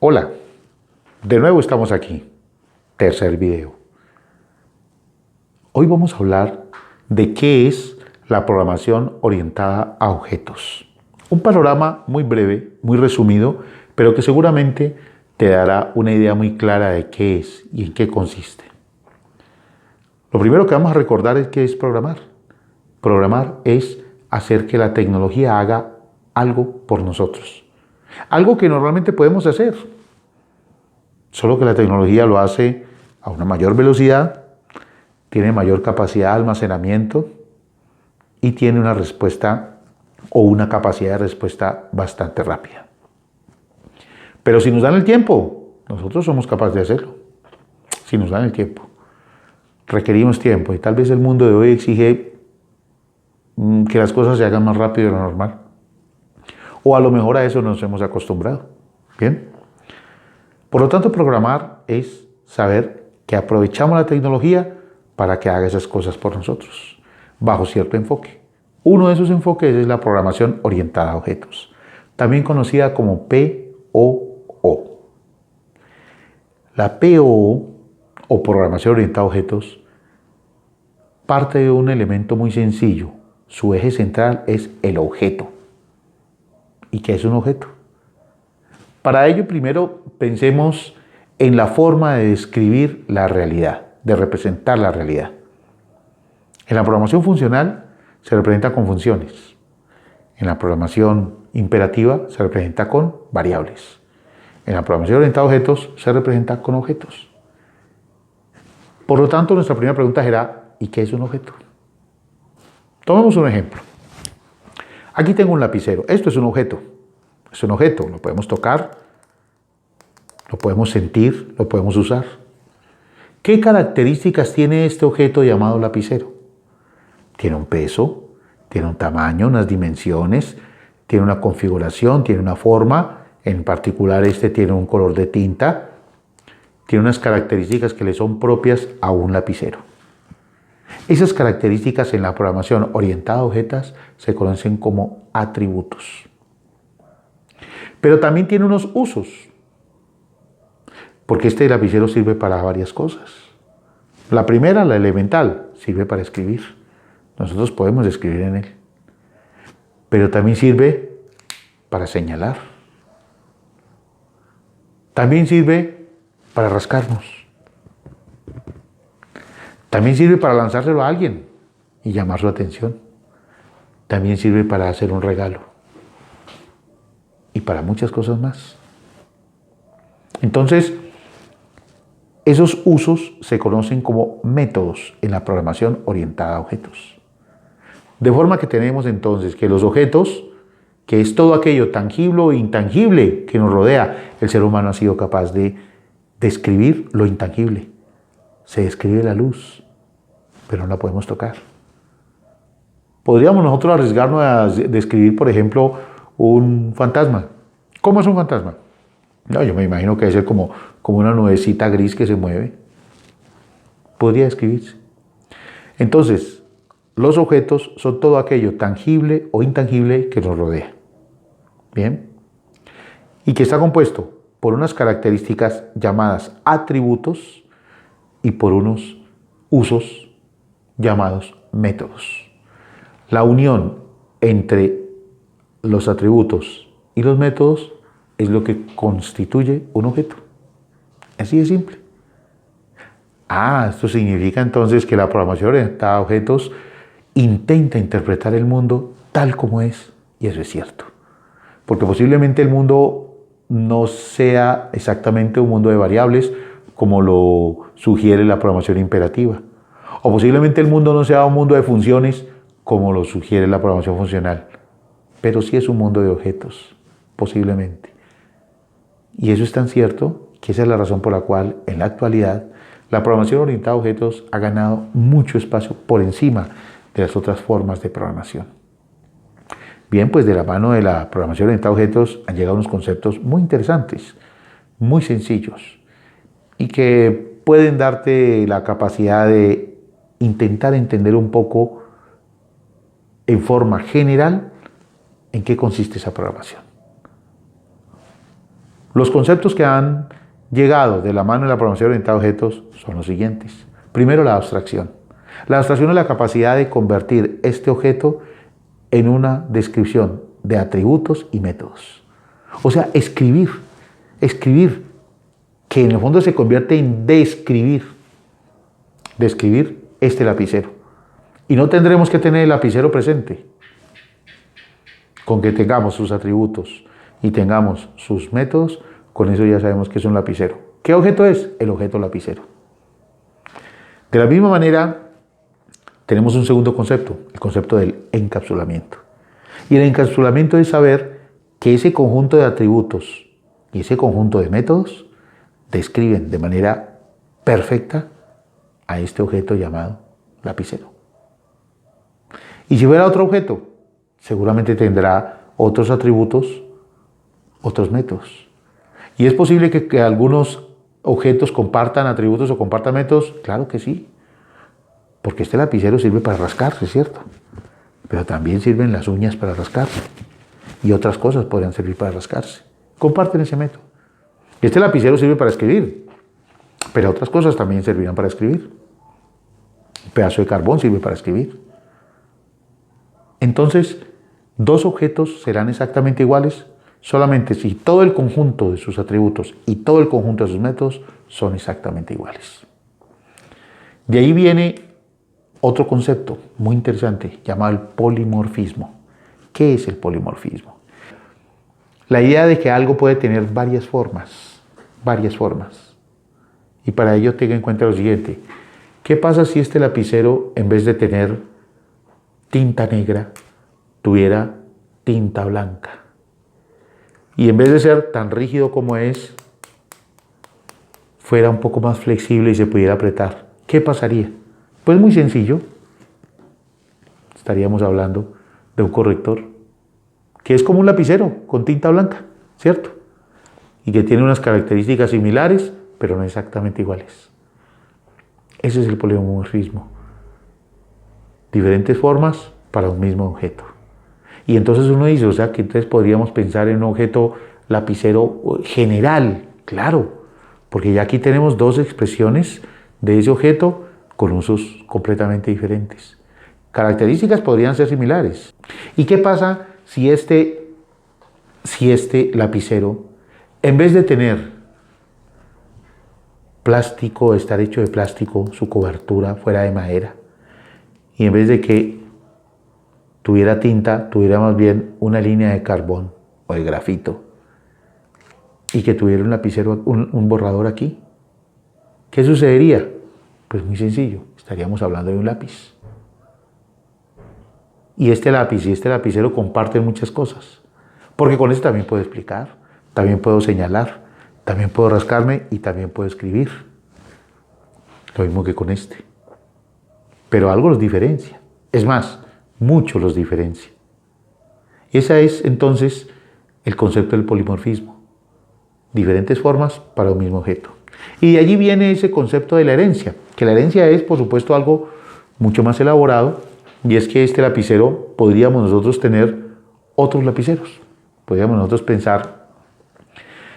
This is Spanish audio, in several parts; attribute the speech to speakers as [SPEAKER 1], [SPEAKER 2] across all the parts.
[SPEAKER 1] Hola, de nuevo estamos aquí, tercer video. Hoy vamos a hablar de qué es la programación orientada a objetos. Un panorama muy breve, muy resumido, pero que seguramente te dará una idea muy clara de qué es y en qué consiste. Lo primero que vamos a recordar es qué es programar. Programar es hacer que la tecnología haga algo por nosotros. Algo que normalmente podemos hacer, solo que la tecnología lo hace a una mayor velocidad, tiene mayor capacidad de almacenamiento y tiene una respuesta o una capacidad de respuesta bastante rápida. Pero si nos dan el tiempo, nosotros somos capaces de hacerlo. Si nos dan el tiempo. Requerimos tiempo y tal vez el mundo de hoy exige que las cosas se hagan más rápido de lo normal. O a lo mejor a eso nos hemos acostumbrado. Bien. Por lo tanto, programar es saber que aprovechamos la tecnología para que haga esas cosas por nosotros, bajo cierto enfoque. Uno de esos enfoques es la programación orientada a objetos, también conocida como POO. La POO, o programación orientada a objetos, parte de un elemento muy sencillo. Su eje central es el objeto. ¿Y qué es un objeto? Para ello, primero pensemos en la forma de describir la realidad, de representar la realidad. En la programación funcional se representa con funciones. En la programación imperativa se representa con variables. En la programación orientada a objetos se representa con objetos. Por lo tanto, nuestra primera pregunta será, ¿y qué es un objeto? Tomemos un ejemplo. Aquí tengo un lapicero. Esto es un objeto. Es un objeto. Lo podemos tocar, lo podemos sentir, lo podemos usar. ¿Qué características tiene este objeto llamado lapicero? Tiene un peso, tiene un tamaño, unas dimensiones, tiene una configuración, tiene una forma. En particular, este tiene un color de tinta. Tiene unas características que le son propias a un lapicero. Esas características en la programación orientada a objetos se conocen como atributos. Pero también tiene unos usos, porque este lapicero sirve para varias cosas. La primera, la elemental, sirve para escribir. Nosotros podemos escribir en él. Pero también sirve para señalar. También sirve para rascarnos. También sirve para lanzárselo a alguien y llamar su atención. También sirve para hacer un regalo. Y para muchas cosas más. Entonces, esos usos se conocen como métodos en la programación orientada a objetos. De forma que tenemos entonces que los objetos, que es todo aquello tangible o intangible que nos rodea, el ser humano ha sido capaz de describir lo intangible. Se describe la luz, pero no la podemos tocar. Podríamos nosotros arriesgarnos a describir, por ejemplo, un fantasma. ¿Cómo es un fantasma? No, yo me imagino que debe ser como una nubecita gris que se mueve. Podría describirse. Entonces, los objetos son todo aquello tangible o intangible que nos rodea. Bien. Y que está compuesto por unas características llamadas atributos y por unos usos llamados métodos. La unión entre los atributos y los métodos es lo que constituye un objeto. Así de simple. Esto significa entonces que la programación orientada a objetos intenta interpretar el mundo tal como es, y eso es cierto. Porque posiblemente el mundo no sea exactamente un mundo de variables como lo sugiere la programación imperativa. O posiblemente el mundo no sea un mundo de funciones como lo sugiere la programación funcional. Pero sí es un mundo de objetos, posiblemente. Y eso es tan cierto que esa es la razón por la cual en la actualidad la programación orientada a objetos ha ganado mucho espacio por encima de las otras formas de programación. Bien, pues de la mano de la programación orientada a objetos han llegado unos conceptos muy interesantes, muy sencillos y que pueden darte la capacidad de intentar entender un poco en forma general en qué consiste esa programación. Los conceptos que han llegado de la mano de la programación orientada a objetos son los siguientes. Primero, la abstracción. La abstracción es la capacidad de convertir este objeto en una descripción de atributos y métodos. O sea, escribir, que en el fondo se convierte en describir este lapicero. Y no tendremos que tener el lapicero presente. Con que tengamos sus atributos y tengamos sus métodos, con eso ya sabemos que es un lapicero. ¿Qué objeto es? El objeto lapicero. De la misma manera, tenemos un segundo concepto, el concepto del encapsulamiento. Y el encapsulamiento es saber que ese conjunto de atributos y ese conjunto de métodos describen de manera perfecta a este objeto llamado lapicero. Y si fuera otro objeto, seguramente tendrá otros atributos, otros métodos. ¿Y es posible que algunos objetos compartan atributos o compartan métodos? Claro que sí, porque este lapicero sirve para rascarse, ¿cierto? Pero también sirven las uñas para rascarse y otras cosas podrían servir para rascarse. Comparten ese método. Este lapicero sirve para escribir, pero otras cosas también servirán para escribir. Un pedazo de carbón sirve para escribir. Entonces, dos objetos serán exactamente iguales solamente si todo el conjunto de sus atributos y todo el conjunto de sus métodos son exactamente iguales. De ahí viene otro concepto muy interesante llamado el polimorfismo. ¿Qué es el polimorfismo? La idea de que algo puede tener varias formas. Y para ello tenga en cuenta lo siguiente. ¿Qué pasa si este lapicero, en vez de tener tinta negra, tuviera tinta blanca? Y en vez de ser tan rígido como es, fuera un poco más flexible y se pudiera apretar. ¿Qué pasaría? Pues muy sencillo. Estaríamos hablando de un corrector que es como un lapicero con tinta blanca, ¿cierto? Y que tiene unas características similares, pero no exactamente iguales. Ese es el polimorfismo. Diferentes formas para un mismo objeto. Y entonces uno dice, o sea, que entonces podríamos pensar en un objeto lapicero general, claro, porque ya aquí tenemos dos expresiones de ese objeto con usos completamente diferentes. Características podrían ser similares. ¿Y qué pasa si este lapicero, en vez de tener plástico, estar hecho de plástico, su cobertura fuera de madera, y en vez de que tuviera tinta, tuviera más bien una línea de carbón o de grafito, y que tuviera un lapicero, un borrador aquí? ¿Qué sucedería? Pues muy sencillo, estaríamos hablando de un lápiz. Y este lápiz y este lapicero comparten muchas cosas, porque con este también puedo explicar, también puedo señalar, también puedo rascarme y también puedo escribir. Lo mismo que con este. Pero algo los diferencia. Es más, mucho los diferencia. Ese es entonces el concepto del polimorfismo. Diferentes formas para un mismo objeto. Y de allí viene ese concepto de la herencia, que la herencia es, por supuesto, algo mucho más elaborado, y es que este lapicero podríamos nosotros tener otros lapiceros. Podríamos nosotros pensar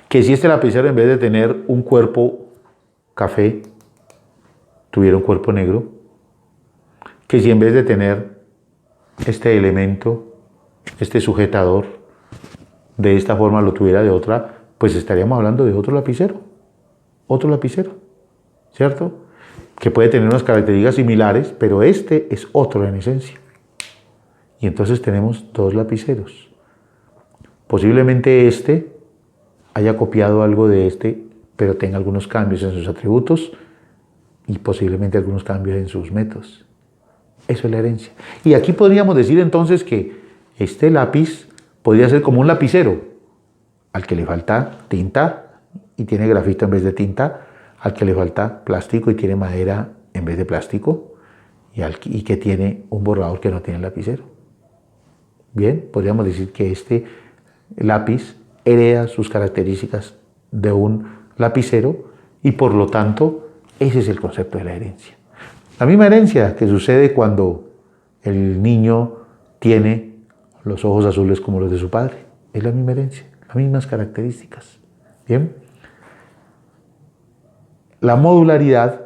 [SPEAKER 1] que si este lapicero, en vez de tener un cuerpo café, tuviera un cuerpo negro, que si en vez de tener este elemento, este sujetador, de esta forma lo tuviera de otra, pues estaríamos hablando de otro lapicero, ¿cierto? Que puede tener unas características similares, pero este es otro en esencia. Y entonces tenemos dos lapiceros. Posiblemente este haya copiado algo de este, pero tenga algunos cambios en sus atributos y posiblemente algunos cambios en sus métodos. Eso es la herencia. Y aquí podríamos decir entonces que este lápiz podría ser como un lapicero, al que le falta tinta y tiene grafito en vez de tinta, al que le falta plástico y tiene madera en vez de plástico, y que tiene un borrador que no tiene lapicero. Bien, podríamos decir que este lápiz hereda sus características de un lapicero y por lo tanto ese es el concepto de la herencia. La misma herencia que sucede cuando el niño tiene los ojos azules como los de su padre. Es la misma herencia, las mismas características. Bien. La modularidad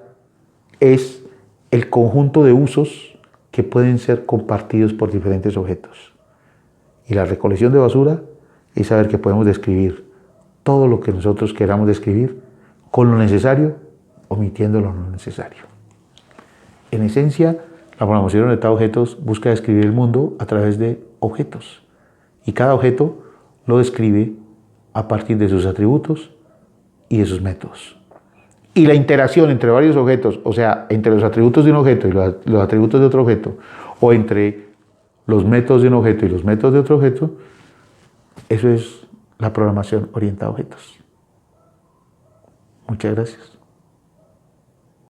[SPEAKER 1] es el conjunto de usos que pueden ser compartidos por diferentes objetos. Y la recolección de basura es saber que podemos describir todo lo que nosotros queramos describir con lo necesario, omitiendo lo no necesario. En esencia, la programación orientada a objetos busca describir el mundo a través de objetos. Y cada objeto lo describe a partir de sus atributos y de sus métodos. Y la interacción entre varios objetos, o sea, entre los atributos de un objeto y los atributos de otro objeto, o entre los métodos de un objeto y los métodos de otro objeto, eso es la programación orientada a objetos. Muchas gracias.